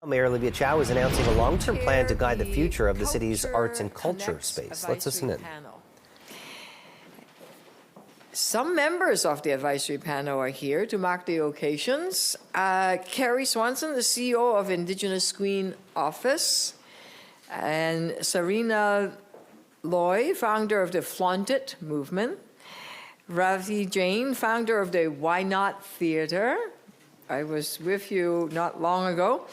Mayor Olivia Chow is announcing a long-term plan to guide the future of the city's arts and culture space. Let's listen in. Some members of the advisory panel are here to mark the occasions. Carrie Swanson, the CEO of Indigenous Screen Office, and Serena Loy, founder of the Flaunt It movement, Ravi Jain, founder of the Why Not Theatre. I was with you not long ago.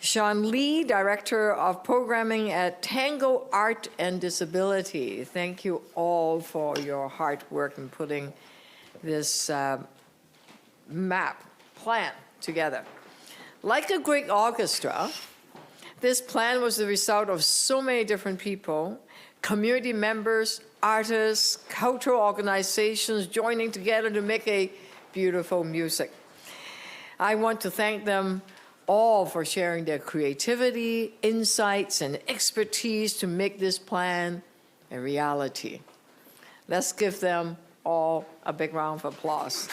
Sean Lee, Director of Programming at Tango Art and Disability. Thank you all for your hard work in putting this plan together. Like a great orchestra, this plan was the result of so many different people, community members, artists, cultural organizations joining together to make a beautiful music. I want to thank them all for sharing their creativity, insights, and expertise to make this plan a reality. Let's give them all a big round of applause.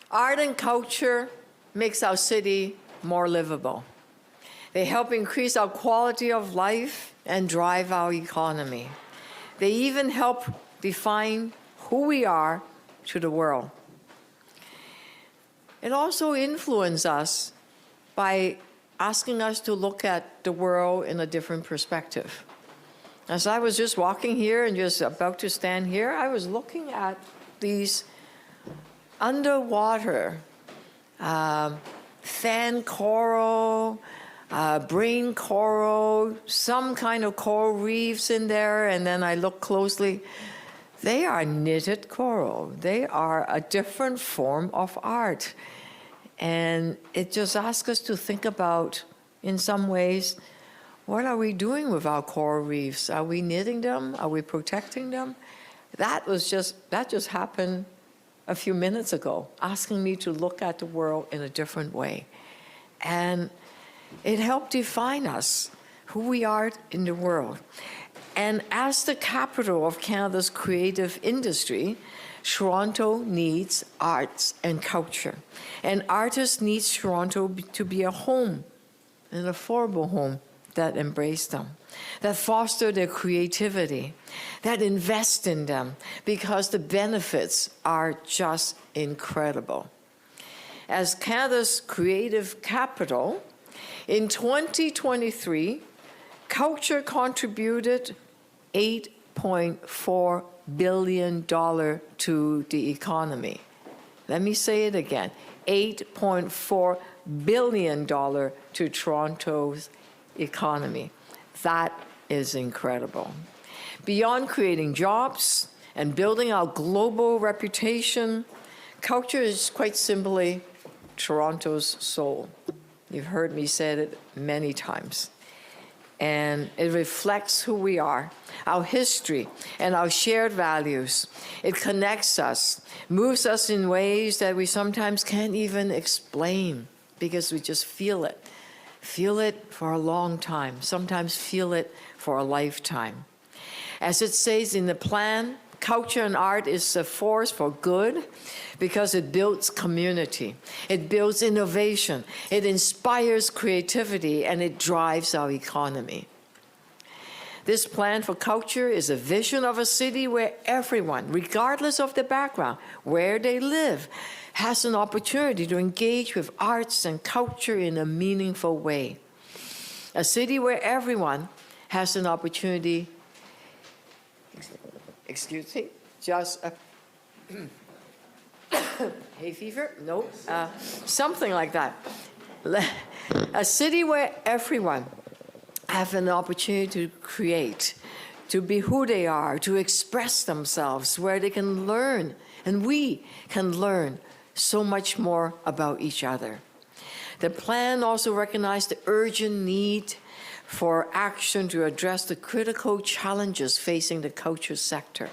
Art and culture makes our city more livable. They help increase our quality of life and drive our economy. They even help define who we are to the world. It also influences us by asking us to look at the world in a different perspective. As I was just walking here and just about to stand here, I was looking at these underwater fan coral, brain coral, some kind of coral reefs in there, and then I looked closely. They are knitted coral. They are a different form of art. And it just asks us to think about, in some ways, what are we doing with our coral reefs? Are we knitting them? Are we protecting them? That just happened a few minutes ago, asking me to look at the world in a different way. And it helped define us, who we are in the world. And as the capital of Canada's creative industry, Toronto needs arts and culture. And artists need Toronto to be a home, an affordable home that embrace them, that foster their creativity, that invest in them, because the benefits are just incredible. As Canada's creative capital, in 2023, culture contributed $8.4 billion to the economy. Let me say it again, $8.4 billion to Toronto's economy. That is incredible. Beyond creating jobs and building our global reputation, culture is quite simply Toronto's soul. You've heard me say it many times. And it reflects who we are, our history, and our shared values. It connects us, moves us in ways that we sometimes can't even explain because we just feel it. Feel it for a long time, sometimes feel it for a lifetime. As it says in the plan, culture and art is a force for good because it builds community, it builds innovation, it inspires creativity, and it drives our economy. This plan for culture is a vision of a city where everyone, regardless of their background, where they live, has an opportunity to engage with arts and culture in a meaningful way. A city where everyone has an opportunity, excuse me, just a hay fever? Nope, something like that. A city where everyone have an opportunity to create, to be who they are, to express themselves, where they can learn, and we can learn so much more about each other. The plan also recognized the urgent need for action to address the critical challenges facing the culture sector,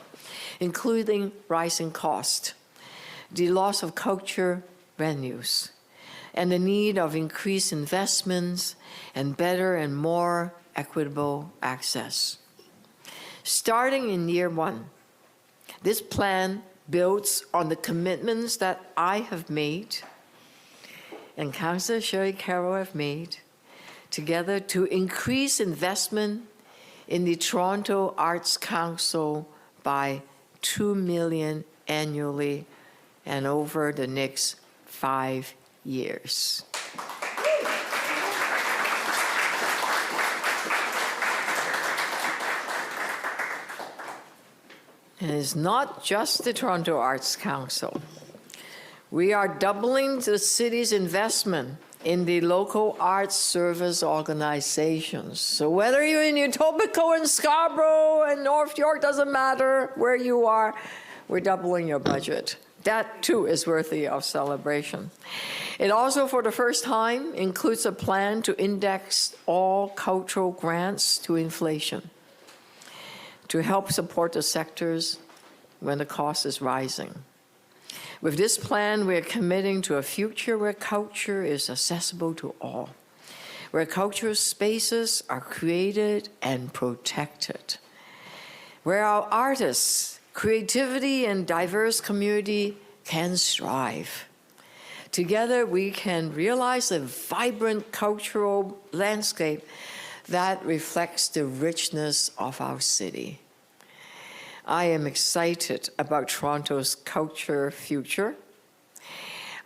including rising cost, the loss of culture venues, and the need of increased investments and better and more equitable access. Starting in year one, this plan builds on the commitments that I have made and Councillor Shelley Carroll have made together to increase investment in the Toronto Arts Council by $2 million annually and over the next 5 years. And it's not just the Toronto Arts Council. We are doubling the city's investment in the local arts service organizations. So whether you're in Etobicoke and Scarborough and North York, doesn't matter where you are, we're doubling your budget. That too is worthy of celebration. It also, for the first time, includes a plan to index all cultural grants to inflation, to help support the sectors when the cost is rising. With this plan, we're committing to a future where culture is accessible to all, where cultural spaces are created and protected, where our artists, creativity, and diverse community can strive. Together, we can realize a vibrant cultural landscape that reflects the richness of our city. I am excited about Toronto's culture future.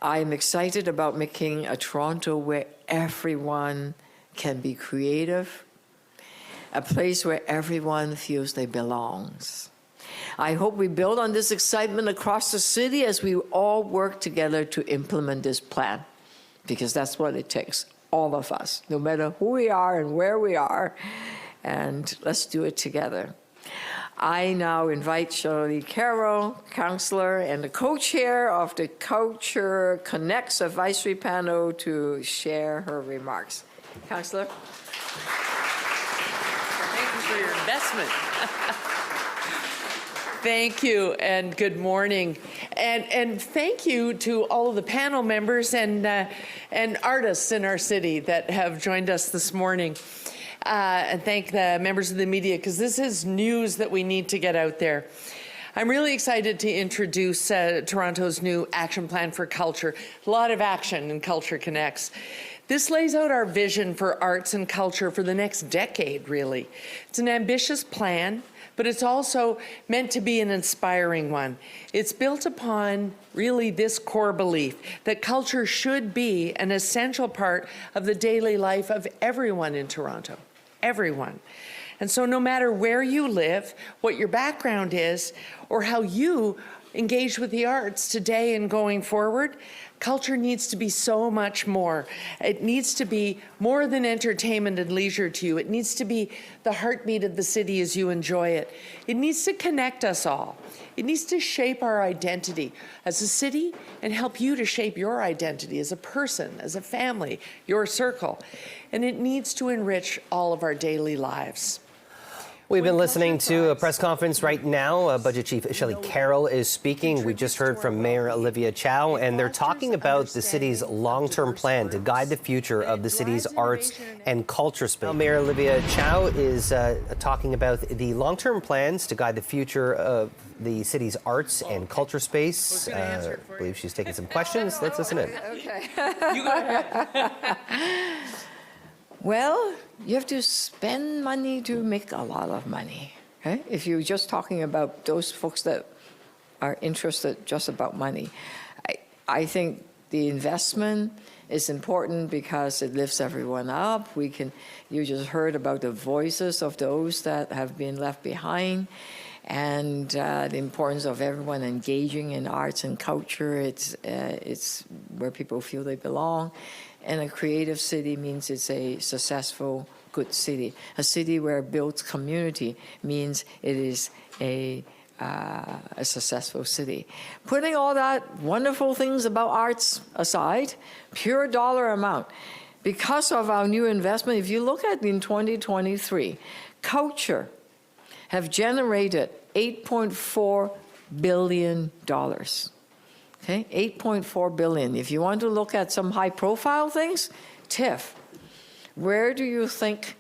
I am excited about making a Toronto where everyone can be creative, a place where everyone feels they belong. I hope we build on this excitement across the city as we all work together to implement this plan, because that's what it takes, all of us, no matter who we are and where we are, and let's do it together. I now invite Shelley Carroll, Councillor and the co-chair of the Culture Connects Advisory Panel, to share her remarks. Councillor. Thank you for your investment. Thank you, and good morning. And thank you to all of the panel members and artists in our city that have joined us this morning. And thank the members of the media, because this is news that we need to get out there. I'm really excited to introduce Toronto's new action plan for culture. A lot of action in Culture Connects. This lays out our vision for arts and culture for the next decade, really. It's an ambitious plan, but it's also meant to be an inspiring one. It's built upon really this core belief that culture should be an essential part of the daily life of everyone in Toronto. Everyone. And so no matter where you live, what your background is, or how you engage with the arts today and going forward, culture needs to be so much more. It needs to be more than entertainment and leisure to you. It needs to be the heartbeat of the city as you enjoy it. It needs to connect us all. It needs to shape our identity as a city and help you to shape your identity as a person, as a family, your circle. And it needs to enrich all of our daily lives. We've been listening to a press conference right now. Budget Chief Shelley Carroll is speaking. We just heard from Mayor Olivia Chow, and they're talking about the city's long-term plan to guide the future of the city's arts and culture space. Mayor Olivia Chow is talking about the long-term plans to guide the future of the city's arts and culture space. I believe she's taking some questions. Let's listen in. Okay. You go ahead. Well, you have to spend money to make a lot of money. Okay? If you're just talking about those folks that are interested just about money, I think the investment is important because it lifts everyone up. You just heard about the voices of those that have been left behind, and the importance of everyone engaging in arts and culture. It's where people feel they belong. And a creative city means it's a successful, good city. A city where it builds community means it is a successful city. Putting all that wonderful things about arts aside, pure dollar amount, because of our new investment, if you look at in 2023, culture have generated $8.4 billion. Okay, $8.4 billion. If you want to look at some high-profile things, TIFF. Where do you think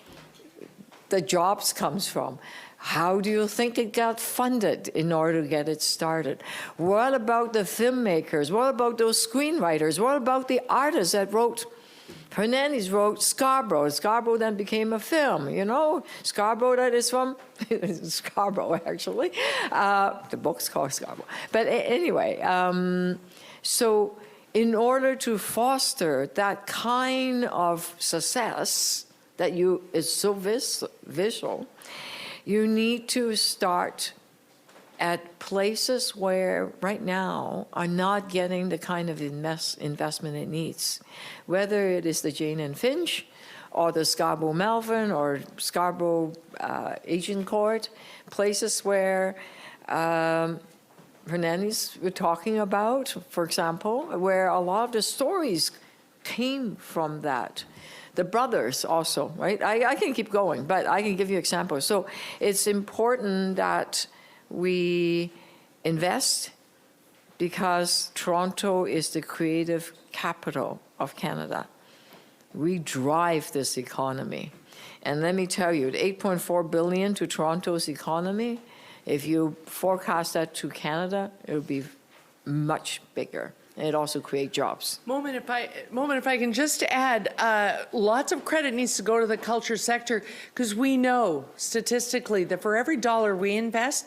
the jobs comes from? How do you think it got funded in order to get it started? What about the filmmakers? What about those screenwriters? What about the artists that wrote? Hernandez wrote Scarborough. Scarborough then became a film, you know? Scarborough, that is from Scarborough, actually. The book's called Scarborough. But anyway, so in order to foster that kind of success that is so visual, you need to start at places where right now are not getting the kind of investment it needs, whether it is the Jane and Finch or the Scarborough Melbourne or Scarborough Agincourt, places where Hernandez were talking about, for example, where a lot of the stories came from that. The brothers also, right? I can keep going, but I can give you examples. So it's important that we invest because Toronto is the creative capital of Canada. We drive this economy. And let me tell you, the $8.4 billion to Toronto's economy, if you forecast that to Canada, it would be much bigger. And it also creates jobs. Moment, if I can just add, lots of credit needs to go to the culture sector because we know statistically that for every dollar we invest,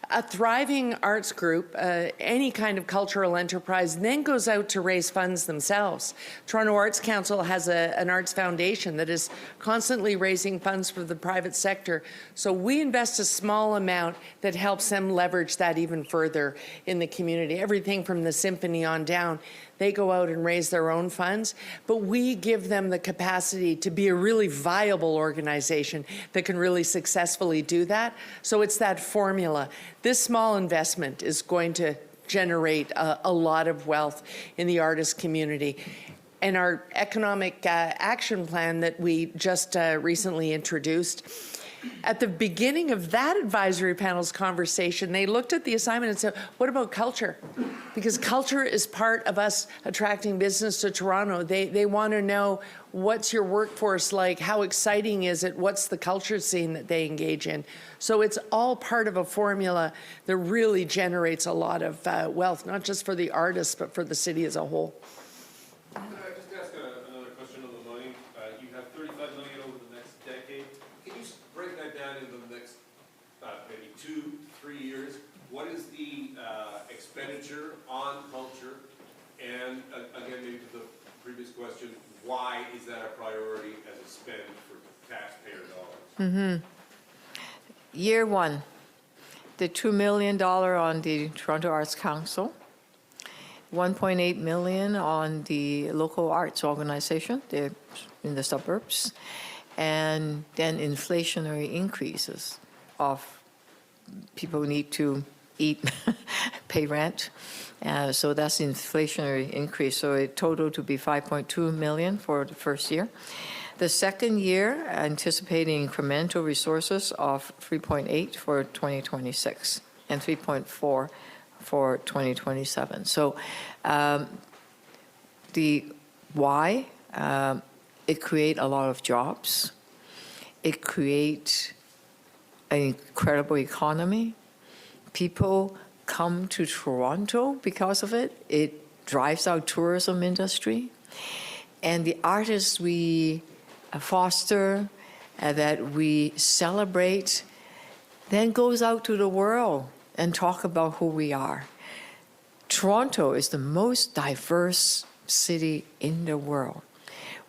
a thriving arts group, any kind of cultural enterprise, then goes out to raise funds themselves. Toronto Arts Council has an arts foundation that is constantly raising funds for the private sector. So we invest a small amount that helps them leverage that even further in the community. Everything from the symphony on down. They go out and raise their own funds, but we give them the capacity to be a really viable organization that can really successfully do that. So it's that formula. This small investment is going to generate a lot of wealth in the artist community. And our economic action plan that we just recently introduced, at the beginning of that advisory panel's conversation, they looked at the assignment and said, what about culture? Because culture is part of us attracting business to Toronto. They want to know, what's your workforce like? How exciting is it? What's the culture scene that they engage in? So it's all part of a formula that really generates a lot of wealth, not just for the artists, but for the city as a whole. Can I just ask another question on the money? You have $35 million over the next decade. Can you break that down into the next maybe 2-3 years? What is the expenditure on culture? And again, maybe to the previous question, why is that a priority as a spend for taxpayer dollars? Year one, the $2 million on the Toronto Arts Council, $1.8 million on the local arts organization in the suburbs, and then inflationary increases of people need to eat, pay rent. So that's inflationary increase. So it total to be $5.2 million for the first year. The second year, anticipating incremental resources of 3.8 for 2026 and 3.4 for 2027. So the why, it create a lot of jobs. It create an incredible economy. People come to Toronto because of it. It drives our tourism industry. And the artists we foster, that we celebrate, then goes out to the world and talk about who we are. Toronto is the most diverse city in the world.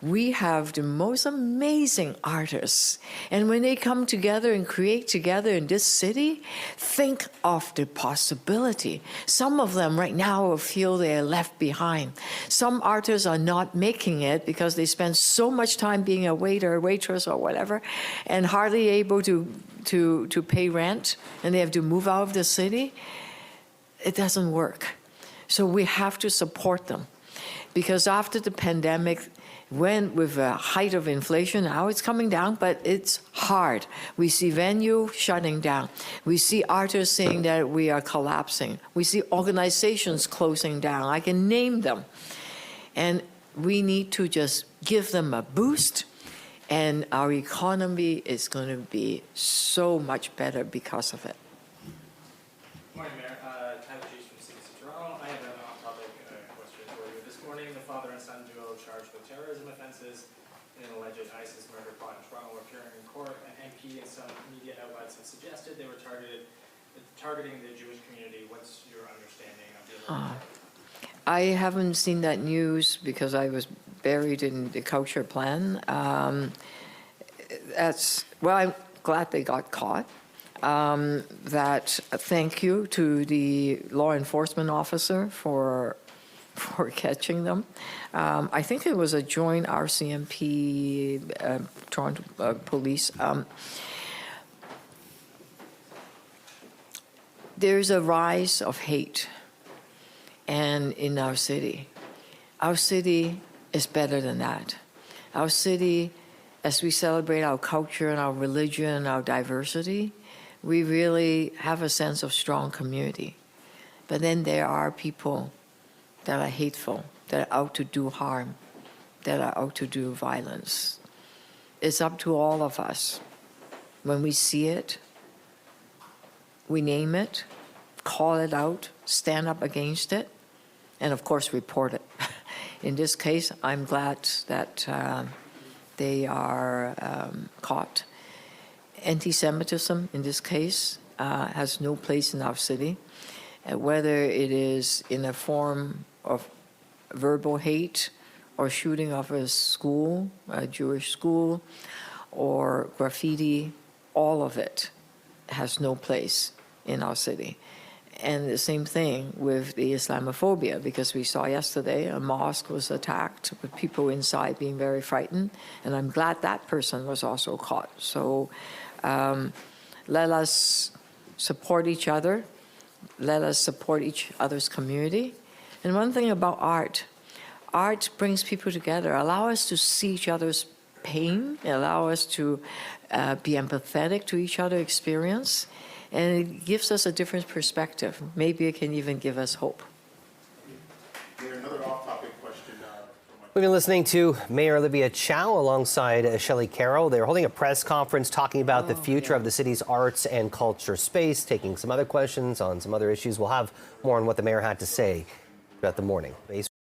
We have the most amazing artists. And when they come together and create together in this city, think of the possibility. Some of them right now feel they are left behind. Some artists are not making it because they spend so much time being a waiter, waitress, or whatever, and hardly able to pay rent, and they have to move out of the city. It doesn't work. So we have to support them. Because after the pandemic, when with a height of inflation, now it's coming down, but it's hard. We see venue shutting down. We see artists saying that we are collapsing. We see organizations closing down. I can name them. And we need to just give them a boost And our economy is going to be so much better because of it. Morning, Mayor. Tyler G's from CBC Toronto. I have an off-topic question for you. This morning, the father and son duo charged with terrorism offenses in an alleged ISIS murder plot in Toronto were appearing in court. An MP and some media outlets have suggested they were targeting the Jewish community. What's your understanding of the I haven't seen that news because I was buried in the culture plan. I'm glad they got caught. Thank you to the law enforcement officer for catching them. I think it was a joint RCMP Toronto police. There's a rise of hate, and in our city is better than that. Our city, as we celebrate our culture and our religion and our diversity, we really have a sense of strong community. But then there are people that are hateful, that are out to do harm, that are out to do violence. It's up to all of us. When we see it, we name it, call it out, stand up against it, and of course report it. In this case, I'm glad that they are caught. Anti-Semitism, in this case, has no place in our city, whether it is in a form of verbal hate or shooting of a school, a Jewish school, or graffiti, all of it has no place in our city. And the same thing with the Islamophobia, because we saw yesterday a mosque was attacked with people inside being very frightened, and I'm glad that person was also caught. So let us support each other. Let us support each other's community. And one thing about art brings people together, allow us to see each other's pain, allow us to be empathetic to each other's experience, and it gives us a different perspective. Maybe it can even give us hope. Another off-topic question. We've been listening to Mayor Olivia Chow alongside Shelley Carroll. They're holding a press conference talking about the future of the city's arts and culture space, taking some other questions on some other issues. We'll have more on what the mayor had to say throughout the morning.